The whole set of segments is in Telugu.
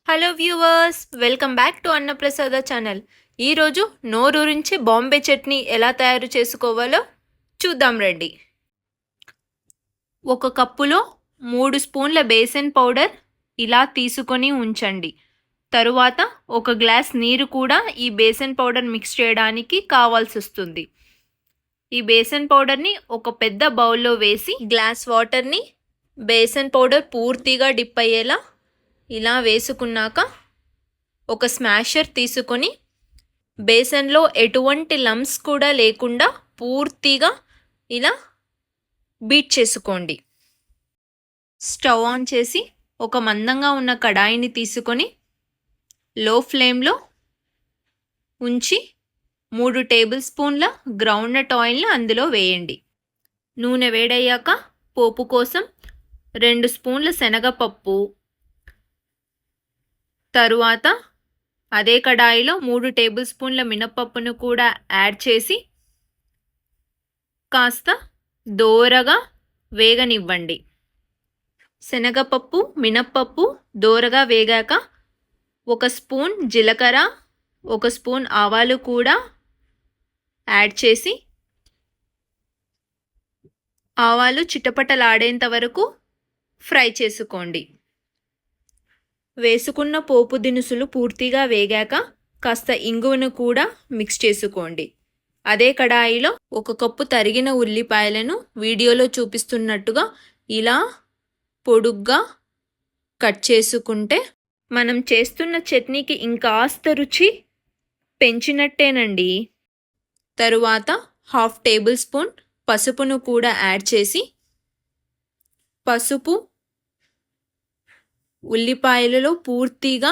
Hello viewers, welcome back to అన్నప్రసాద ఛానల్. ఈరోజు నోరూరించి బాంబే చట్నీ ఎలా తయారు చేసుకోవాలో చూద్దాం రండి. ఒక కప్పులో 3 స్పూన్ల బేసన్ పౌడర్ ఇలా తీసుకొని ఉంచండి. తరువాత ఒక గ్లాస్ నీరు కూడా ఈ బేసన్ పౌడర్ మిక్స్ చేయడానికి కావాల్సి వస్తుంది. ఈ బేసన్ పౌడర్ని ఒక పెద్ద బౌల్లో వేసి గ్లాస్ వాటర్ని బేసన్ పౌడర్ పూర్తిగా డిప్ అయ్యేలా ఇలా వేసుకున్నాక ఒక స్మాషర్ తీసుకొని బేసన్లో ఎటువంటి లంప్స్ కూడా లేకుండా పూర్తిగా ఇలా బీట్ చేసుకోండి. స్టవ్ ఆన్ చేసి ఒక మందంగా ఉన్న కడాయిని తీసుకొని లో ఫ్లేమ్లో ఉంచి 3 టేబుల్ స్పూన్ల గ్రౌండ్నట్ ఆయిల్ని అందులో వేయండి. నూనె వేడయ్యాక పోపు కోసం 2 స్పూన్ల శనగపప్పు, తరువాత అదే కడాయిలో 3 టేబుల్ స్పూన్ల మినపప్పును కూడా యాడ్ చేసి కాస్త దోరగా వేగనివ్వండి. శనగపప్పు, మినప్పప్పు దోరగా వేగాక 1 స్పూన్ జీలకర్ర, 1 స్పూన్ ఆవాలు కూడా యాడ్ చేసి ఆవాలు చిటపటలాడేంత వరకు ఫ్రై చేసుకోండి. వేసుకున్న పోపు దినుసులు పూర్తిగా వేగాక కాస్త ఇంగువను కూడా మిక్స్ చేసుకోండి. అదే కడాయిలో 1 కప్పు తరిగిన ఉల్లిపాయలను వీడియోలో చూపిస్తున్నట్టుగా ఇలా పొడుగ్గా కట్ చేసుకుంటే మనం చేస్తున్న చట్నీకి ఇంకాస్త రుచి పెంచినట్టేనండి. తరువాత 1/2 టేబుల్ స్పూన్ పసుపును కూడా యాడ్ చేసి పసుపు ఉల్లిపాయలలో పూర్తిగా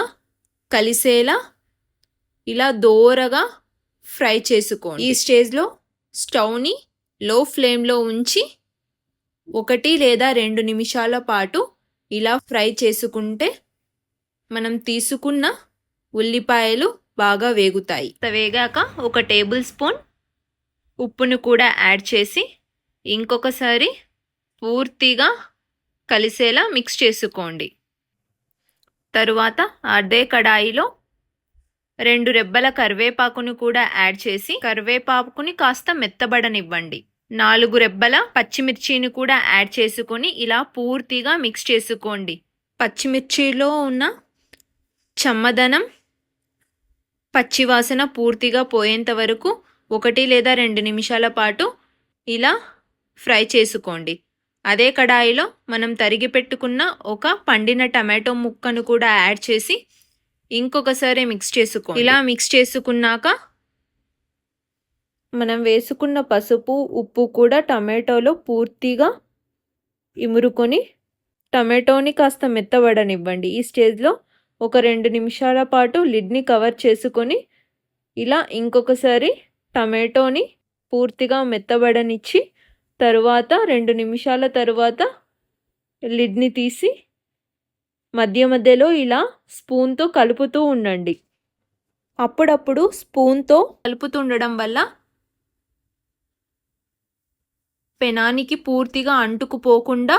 కలిసేలా ఇలా దోరగా ఫ్రై చేసుకోండి. ఈ స్టేజ్లో స్టవ్ని లో ఫ్లేమ్లో ఉంచి 1 లేదా 2 నిమిషాల పాటు ఇలా ఫ్రై చేసుకుంటే మనం తీసుకున్న ఉల్లిపాయలు బాగా వేగుతాయి. వేగాక 1 టేబుల్ స్పూన్ ఉప్పును కూడా యాడ్ చేసి ఇంకొకసారి పూర్తిగా కలిసేలా మిక్స్ చేసుకోండి. తరువాత అదే కడాయిలో 2 రెబ్బల కరివేపాకును కూడా యాడ్ చేసి కరివేపాకుని కాస్త మెత్తబడనివ్వండి. 4 రెబ్బల పచ్చిమిర్చిని కూడా యాడ్ చేసుకొని ఇలా పూర్తిగా మిక్స్ చేసుకోండి. పచ్చిమిర్చిలో ఉన్న చమ్మదనం, పచ్చివాసన పూర్తిగా పోయేంత వరకు 1 లేదా 2 నిమిషాల పాటు ఇలా ఫ్రై చేసుకోండి. అదే కడాయిలో మనం తరిగి పెట్టుకున్న ఒక పండిన టమాటో ముక్కను కూడా యాడ్ చేసి ఇంకొకసారి మిక్స్ చేసుకోండి. ఇలా మిక్స్ చేసుకున్నాక మనం వేసుకున్న పసుపు, ఉప్పు కూడా టమాటోలో పూర్తిగా ఇమురుకొని టమాటోని కాస్త మెత్తబడనివ్వండి. ఈ స్టేజ్లో ఒక 2 నిమిషాల పాటు లిడ్ని కవర్ చేసుకొని ఇలా ఇంకొకసారి టమాటోని పూర్తిగా మెత్తబడనిచ్చి తరువాత 2 నిమిషాల తరువాత లిడ్ని తీసి మధ్య మధ్యలో ఇలా స్పూన్తో కలుపుతూ ఉండండి. అప్పుడప్పుడు స్పూన్తో కలుపుతుండడం వల్ల పెనానికి పూర్తిగా అంటుకుపోకుండా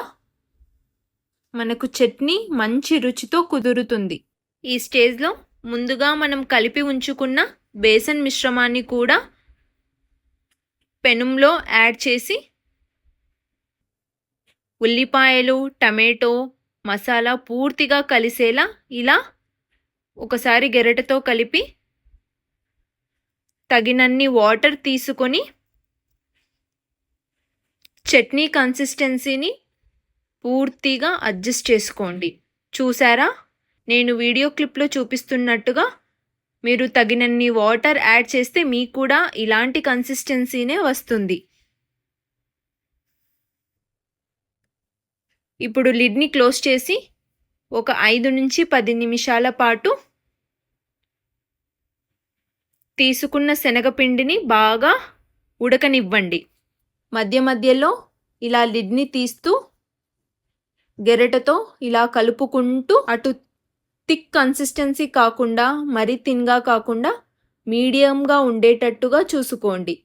మనకు చట్నీ మంచి రుచితో కుదురుతుంది. ఈ స్టేజ్లో ముందుగా మనం కలిపి ఉంచుకున్న బేసన్ మిశ్రమాన్ని కూడా పెనంలో యాడ్ చేసి ఉల్లిపాయలు, టమాటో, మసాలా పూర్తిగా కలిసేలా ఇలా ఒకసారి గెరటతో కలిపి తగినన్ని వాటర్ తీసుకొని చట్నీ కన్సిస్టెన్సీని పూర్తిగా అడ్జస్ట్ చేసుకోండి. చూసారా, నేను వీడియో క్లిప్లో చూపిస్తున్నట్టుగా మీరు తగినన్ని వాటర్ యాడ్ చేస్తే మీకు కూడా ఇలాంటి కన్సిస్టెన్సీనే వస్తుంది. ఇప్పుడు లిడ్ని క్లోజ్ చేసి ఒక 5 నుంచి 10 నిమిషాల పాటు తీసుకున్న శనగపిండిని బాగా ఉడకనివ్వండి. మధ్య మధ్యలో ఇలా లిడ్ని తీస్తూ గెరటతో ఇలా కలుపుకుంటూ అటు థిక్ కన్సిస్టెన్సీ కాకుండా మరీ థిన్గా కాకుండా మీడియంగా ఉండేటట్టుగా చూసుకోండి.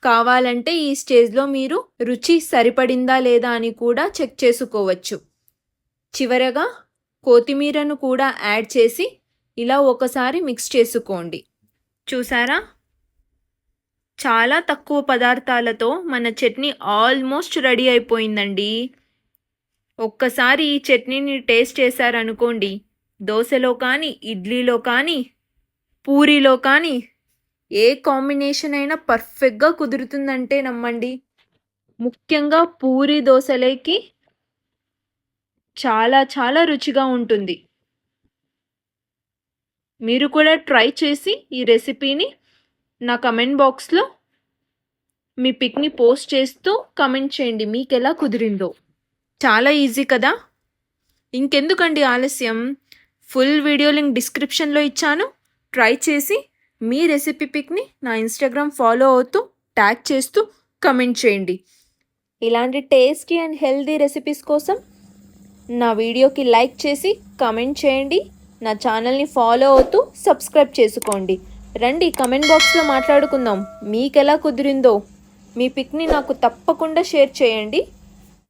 కావాలంటే ఈ స్టేజ్లో మీరు రుచి సరిపడిందా లేదా అని కూడా చెక్ చేసుకోవచ్చు. చివరగా కొత్తిమీరను కూడా యాడ్ చేసి ఇలా ఒకసారి మిక్స్ చేసుకోండి. చూసారా, చాలా తక్కువ పదార్థాలతో మన చట్నీ ఆల్మోస్ట్ రెడీ అయిపోయిందండి. ఒక్కసారి ఈ చట్నీని టేస్ట్ చేశారనుకోండి, దోశలో కానీ, ఇడ్లీలో కానీ, పూరీలో కానీ ఏ కాంబినేషన్ అయినా పర్ఫెక్ట్గా కుదురుతుందంటే నమ్మండి. ముఖ్యంగా పూరీ దోశలేకి చాలా చాలా రుచిగా ఉంటుంది. మీరు కూడా ట్రై చేసి ఈ రెసిపీని నా కమెంట్ బాక్స్లో మీ పిక్ని పోస్ట్ చేస్తూ కమెంట్ చేయండి మీకు ఎలా కుదిరిందో. చాలా ఈజీ కదా. ఇంకెందుకండి ఆలస్యం, ఫుల్ వీడియో లింక్ డిస్క్రిప్షన్లో ఇచ్చాను. ట్రై చేసి మీ రెసిపీ పిక్ని నా ఇన్స్టాగ్రామ్ ఫాలో అవుతూ ట్యాగ్ చేస్తూ కమెంట్ చేయండి. ఇలాంటి టేస్టీ అండ్ హెల్దీ రెసిపీస్ కోసం నా వీడియోకి లైక్ చేసి కమెంట్ చేయండి. నా ఛానల్ని ఫాలో అవుతూ సబ్స్క్రైబ్ చేసుకోండి. రండి కమెంట్ బాక్స్లో మాట్లాడుకుందాం. మీకు ఎలా కుదిరిందో మీ పిక్ని నాకు తప్పకుండా షేర్ చేయండి.